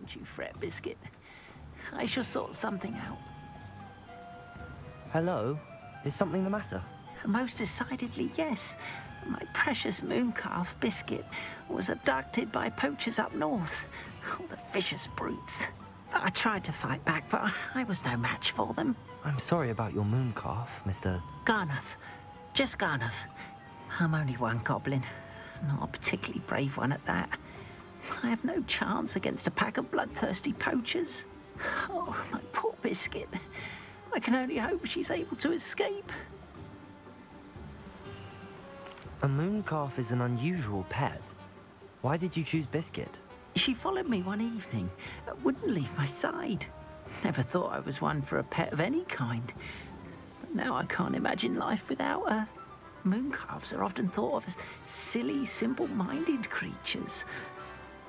Don't you fret, Biscuit. I shall sort something out. Hello? Is something the matter? Most decidedly, yes. My precious moon calf, Biscuit, was abducted by poachers up north. Oh, the vicious brutes. I tried to fight back, but I was no match for them. I'm sorry about your moon calf, Mr. Garnuff. Just Garnuff. I'm only one goblin. Not a particularly brave one at that. I have no chance against a pack of bloodthirsty poachers. Oh, my poor Biscuit. I can only hope she's able to escape. A moon calf is an unusual pet. Why did you choose Biscuit? She followed me one evening, wouldn't leave my side. Never thought I was one for a pet of any kind. But now I can't imagine life without her. Moon calves are often thought of as silly, simple-minded creatures.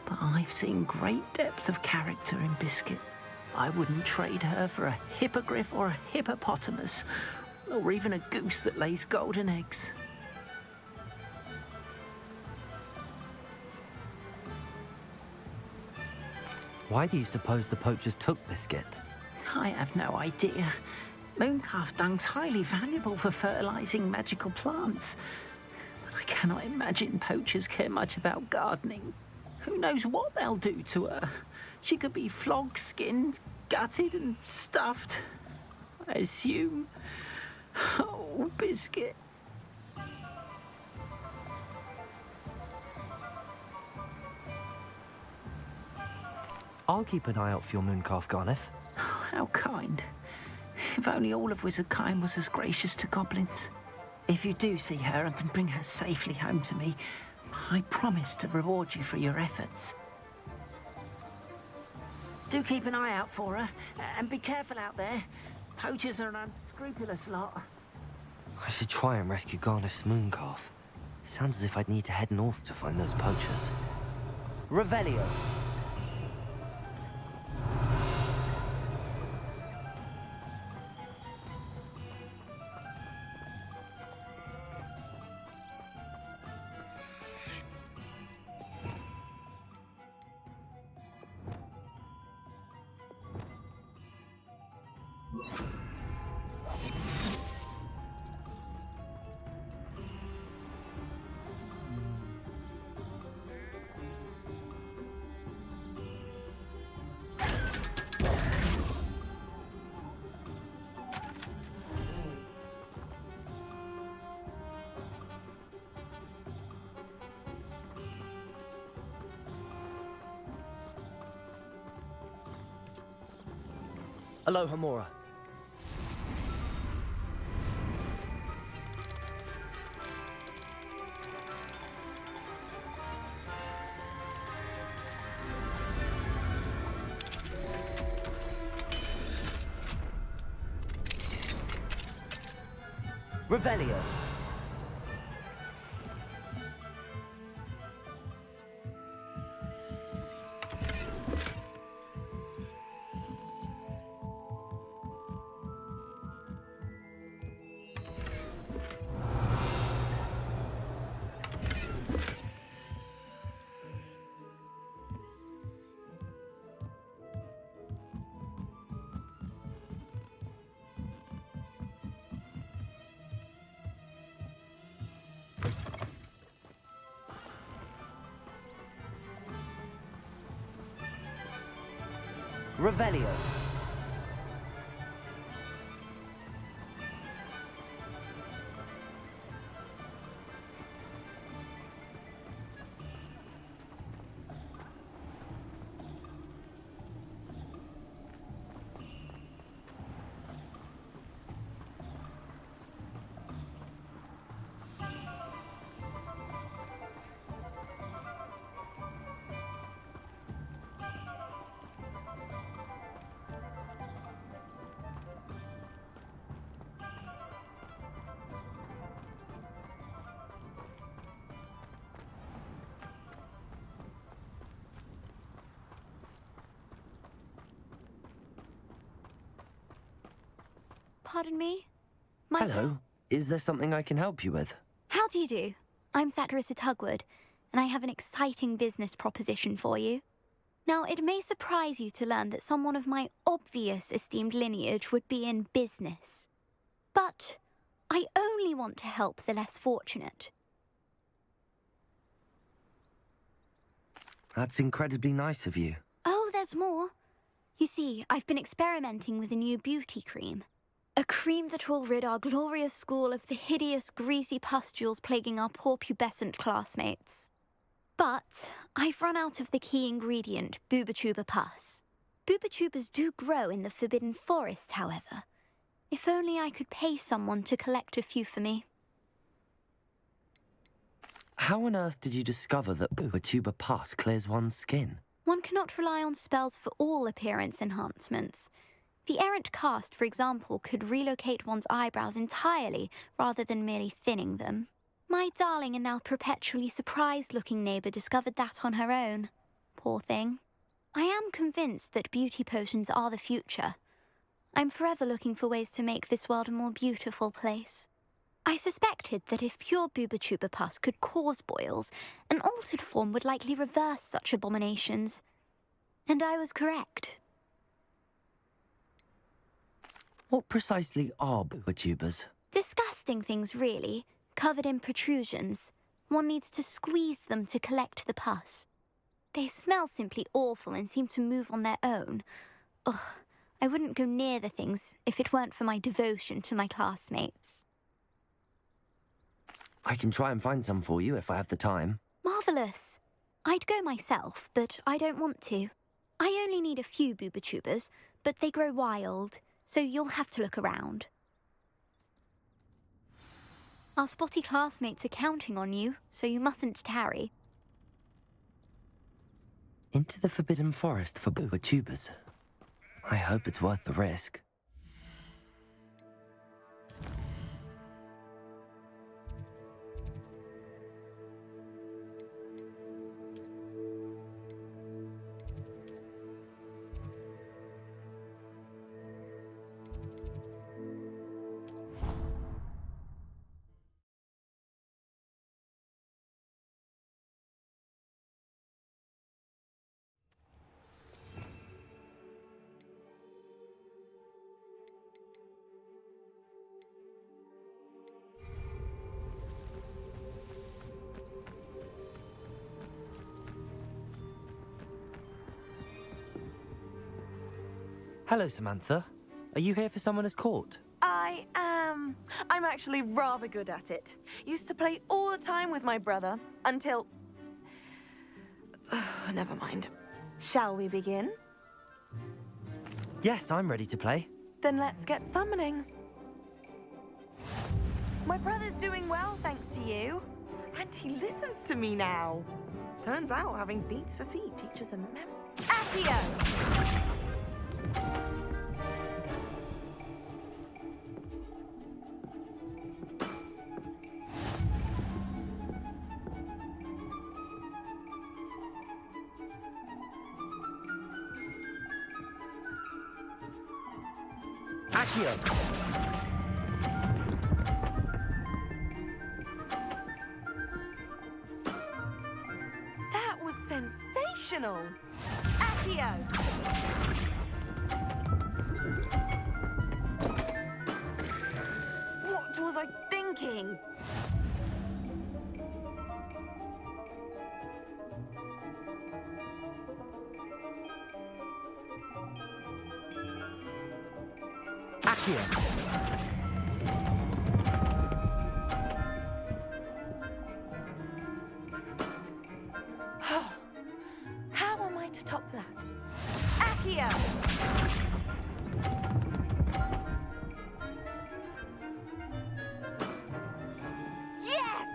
But I've seen great depth of character in Biscuit. I wouldn't trade her for a hippogriff or a hippopotamus, or even a goose that lays golden eggs. Why do you suppose the poachers took Biscuit? I have no idea. Mooncalf dung's highly valuable for fertilizing magical plants. But I cannot imagine poachers care much about gardening. Who knows what they'll do to her? She could be flogged, skinned, gutted and stuffed. I assume. Oh, Biscuit. I'll keep an eye out for your moon calf, Garniff. How kind. If only all of Wizardkind was as gracious to goblins. If you do see her and can bring her safely home to me, I promise to reward you for your efforts. Do keep an eye out for her, and be careful out there. Poachers are an unscrupulous lot. I should try and rescue Garniff's moon calf. Sounds as if I'd need to head north to find those poachers. Revelio. Aloha, Mora. Revelio. Revelio. Pardon me? Hello. Is there something I can help you with? How do you do? I'm Satirissa Tugwood, and I have an exciting business proposition for you. Now, it may surprise you to learn that someone of my obvious esteemed lineage would be in business. But I only want to help the less fortunate. That's incredibly nice of you. Oh, there's more. You see, I've been experimenting with a new beauty cream. A cream that will rid our glorious school of the hideous, greasy pustules plaguing our poor pubescent classmates. But I've run out of the key ingredient, boobotuber pus. Boobotubers do grow in the Forbidden Forest, however. If only I could pay someone to collect a few for me. How on earth did you discover that boobotuber pus clears one's skin? One cannot rely on spells for all appearance enhancements. The errant cast, for example, could relocate one's eyebrows entirely rather than merely thinning them. My darling and now perpetually surprised-looking neighbour discovered that on her own. Poor thing. I am convinced that beauty potions are the future. I'm forever looking for ways to make this world a more beautiful place. I suspected that if pure boobotuber pus could cause boils, an altered form would likely reverse such abominations. And I was correct. What precisely are boobotubers? Disgusting things, really, covered in protrusions. One needs to squeeze them to collect the pus. They smell simply awful and seem to move on their own. Ugh, I wouldn't go near the things if it weren't for my devotion to my classmates. I can try and find some for you if I have the time. Marvellous. I'd go myself, but I don't want to. I only need a few boobotubers, but they grow wild, so you'll have to look around. Our spotty classmates are counting on you, so you mustn't tarry. Into the Forbidden Forest for boobotubers. I hope it's worth the risk. Hello, Samantha. Are you here for someone as court? I am. I'm actually rather good at it. Used to play all the time with my brother until... Never mind. Shall we begin? Yes, I'm ready to play. Then let's get summoning. My brother's doing well, thanks to you. And he listens to me now. Turns out having beats for feet teaches a Accio! Accio! That was sensational! Accio! What was I thinking? Accio! How am I to top that? Accio! Yes!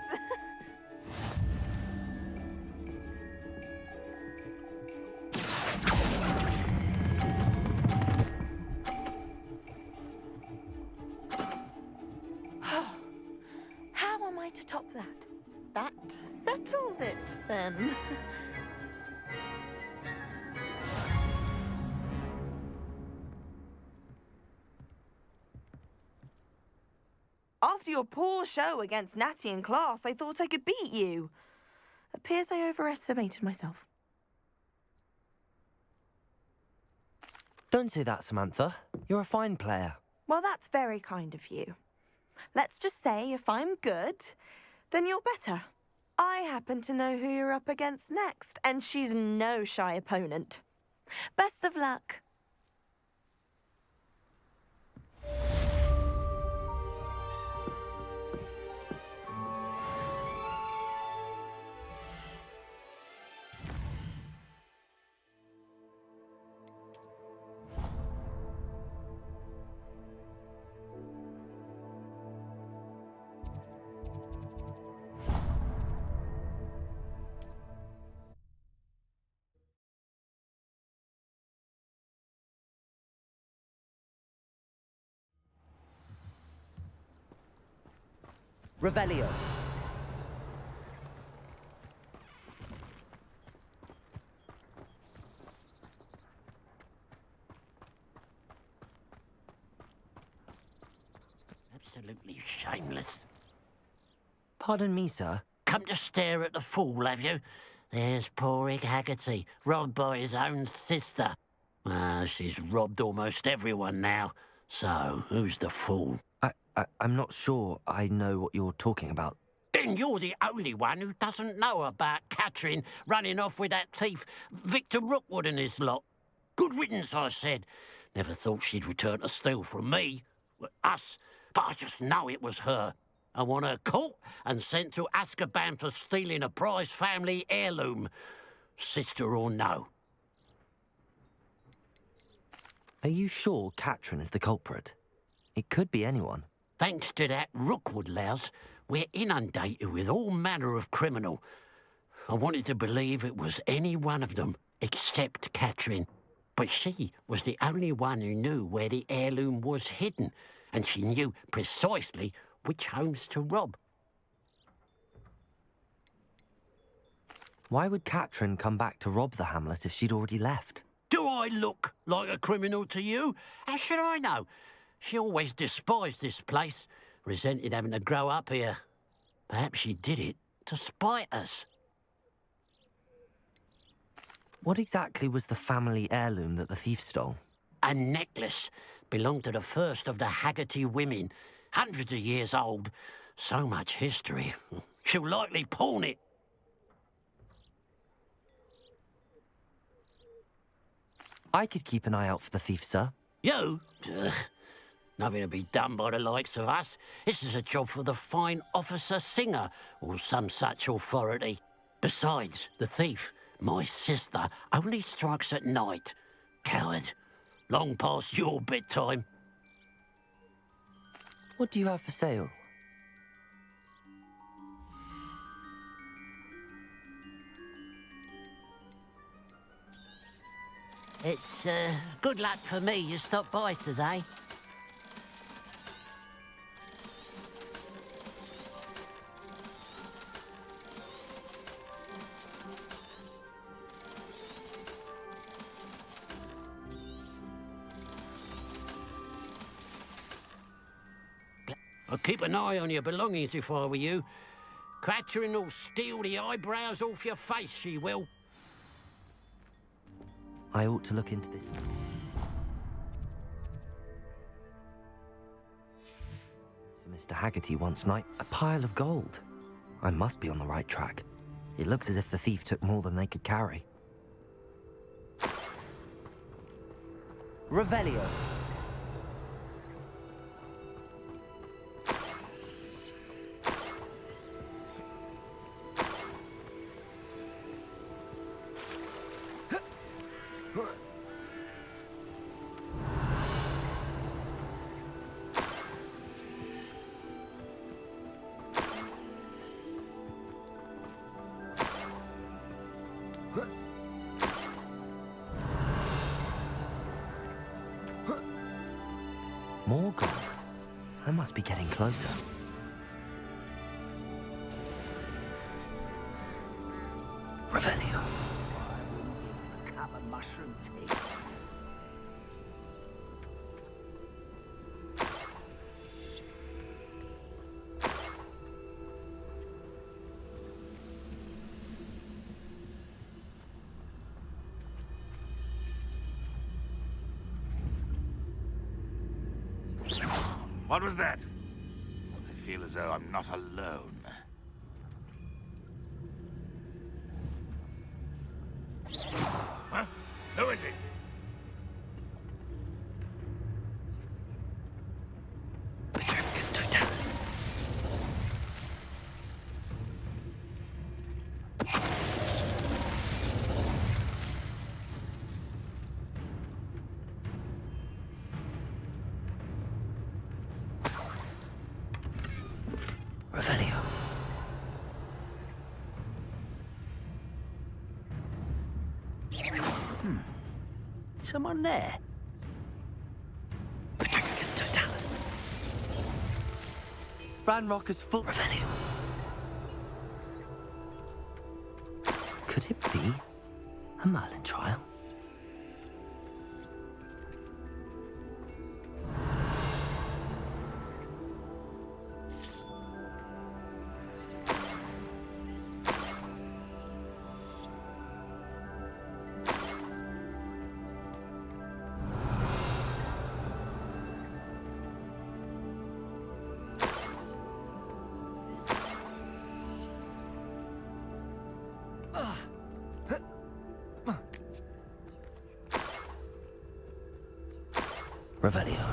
How am I to top that? That settles it, then. After your poor show against Natty in class, I thought I could beat you. Appears I overestimated myself. Don't say that, Samantha. You're a fine player. Well, that's very kind of you. Let's just say if I'm good, then you're better. I happen to know who you're up against next, and she's no shy opponent. Best of luck. Revelio. Absolutely shameless. Pardon me, sir. Come to stare at the fool, have you? There's poor Egg Haggerty, robbed by his own sister. She's robbed almost everyone now. So, who's the fool? I'm not sure I know what you're talking about. Then you're the only one who doesn't know about Catherine running off with that thief, Victor Rookwood and his lot. Good riddance, I said. Never thought she'd return to steal from me. Us. But I just know it was her. I want her caught and sent to Azkaban for stealing a prize family heirloom. Sister or no. Are you sure Katrin is the culprit? It could be anyone. Thanks to that Rookwood louse, we're inundated with all manner of criminal. I wanted to believe it was any one of them, except Katrin. But she was the only one who knew where the heirloom was hidden, and she knew precisely which homes to rob. Why would Katrin come back to rob the hamlet if she'd already left? Do I look like a criminal to you? How should I know? She always despised this place, resented having to grow up here. Perhaps she did it to spite us. What exactly was the family heirloom that the thief stole? A necklace belonged to the first of the Haggerty women. Hundreds of years old. So much history. She'll likely pawn it. I could keep an eye out for the thief, sir. You? Ugh. Nothing to be done by the likes of us. This is a job for the fine officer Singer, or some such authority. Besides, the thief, my sister, only strikes at night. Coward. Long past your bedtime. What do you have for sale? It's, good luck for me you stopped by today. I'd keep an eye on your belongings if I were you. Catherine will steal the eyebrows off your face, she will. I ought to look into this. For Mr. Haggerty once night, a pile of gold. I must be on the right track. It looks as if the thief took more than they could carry. Revelio. More gold. I must be getting closer. Revelio. Cup of mushroom tea. What was that? I feel as though I'm not alone. Huh? Who is it? Petrificus totalis. Revelio. Someone there? Petrificus totalis. Ranrock is full. Revelio. Could it be a Merlin trial? Revelio.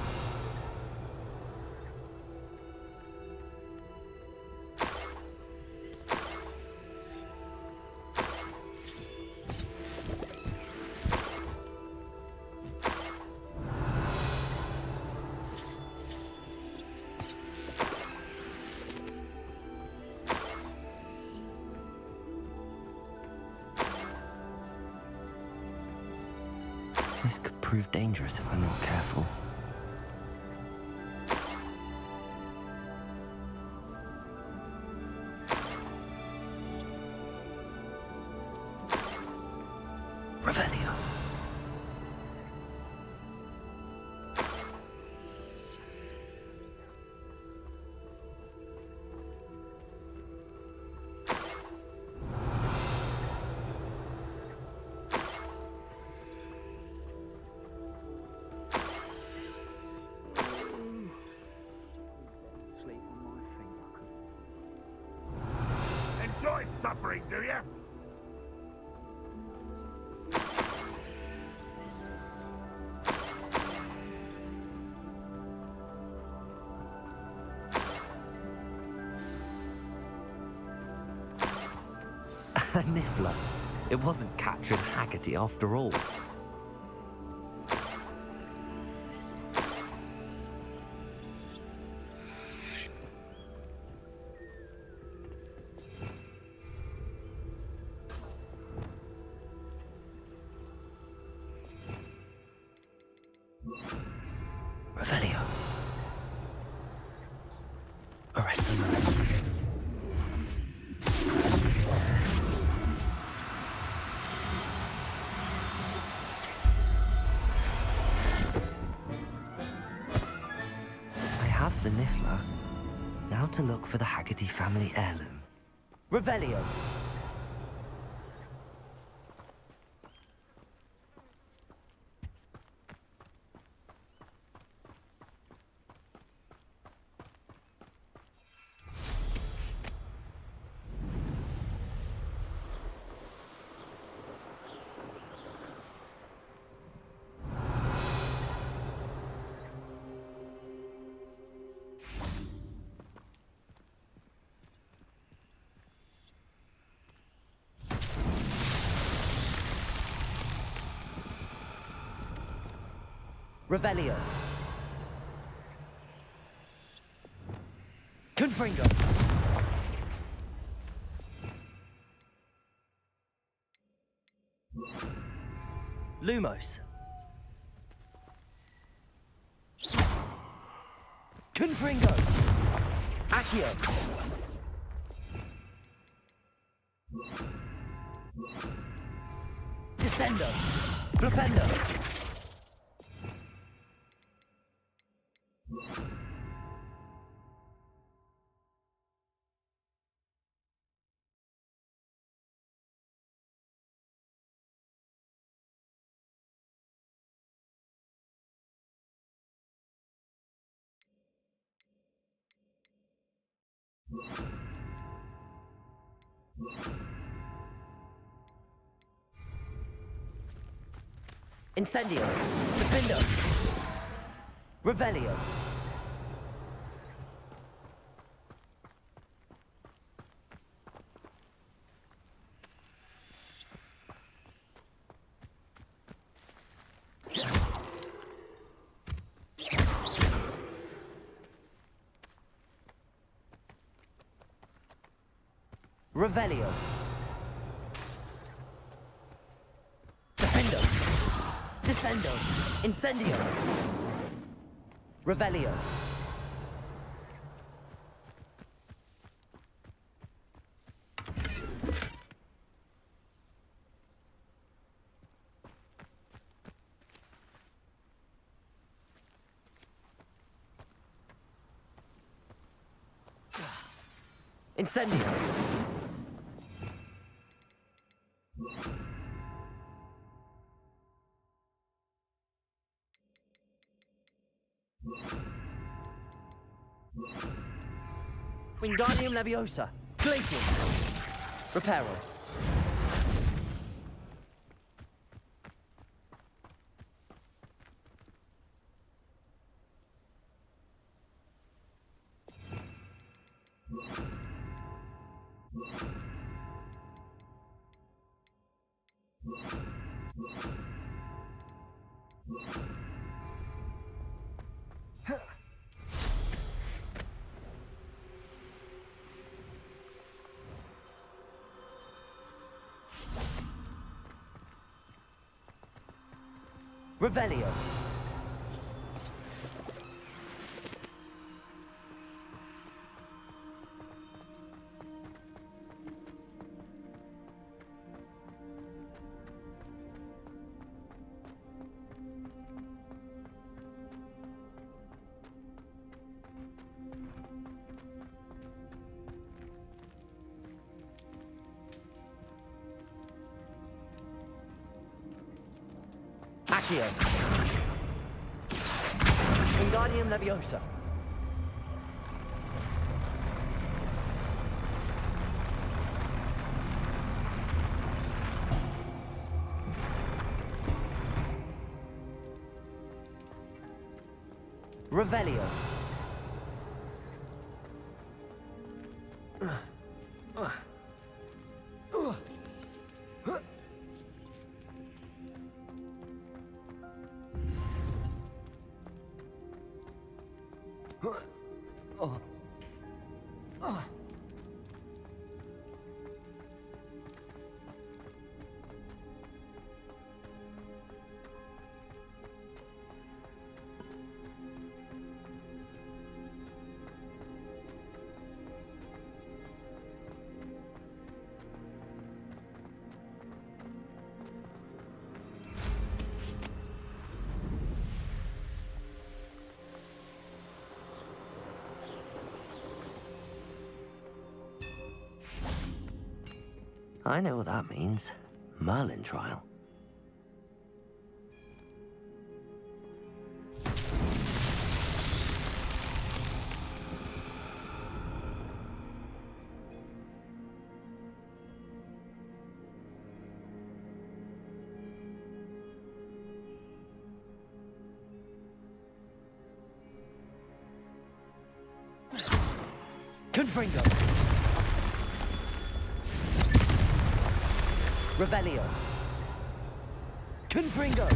This could prove dangerous if I'm not careful. Revelio. Enjoy suffering, do you? A Niffler. It wasn't Catherine Haggerty after all. Revelio. Arrest them. I have the Niffler. Now to look for the Haggerty family heirloom. Revelio. Revelio. Confringo. Lumos. Confringo. Accio. Descendo. Flipendo. Incendio! Defendo! Revelio! Revelio! Defendo! Descendo! Incendio! Revelio! Incendio! Wingardium Leviosa! Glacium! Reparo! Revelio! Accio! Wingardium Leviosa! Revelio! I know what that means. Merlin trial. Confringo! Revelio! Confringo!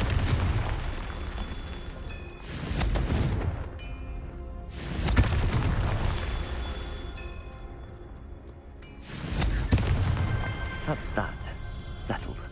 That's that. Settled.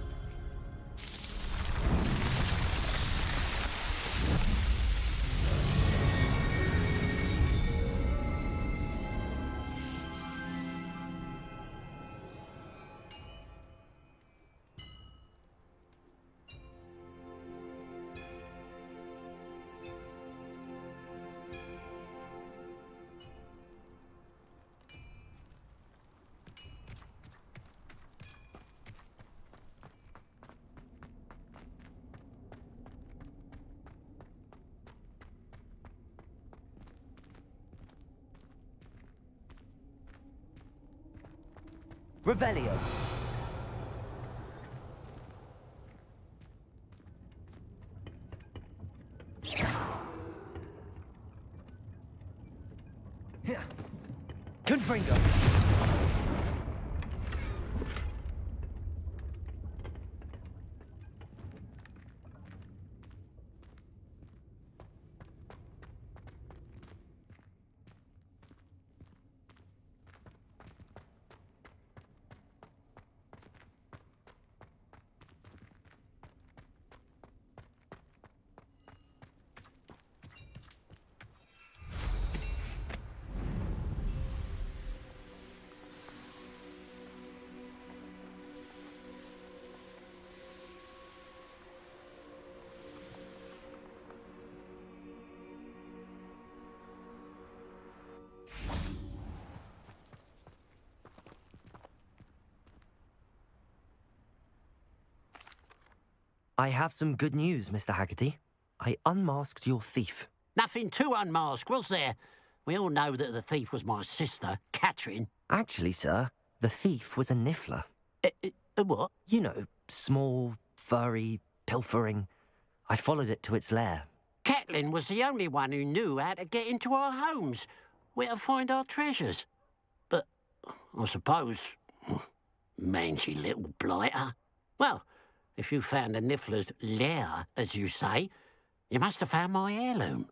Revelio. Confringo. I have some good news, Mr. Haggerty. I unmasked your thief. Nothing to unmask, was there? We all know that the thief was my sister, Catherine. Actually, sir, the thief was a niffler. What? You know, small, furry, pilfering. I followed it to its lair. Catelyn was the only one who knew how to get into our homes, where to find our treasures. But I suppose, mangy little blighter. Well, if you found the niffler's lair, as you say, you must have found my heirloom.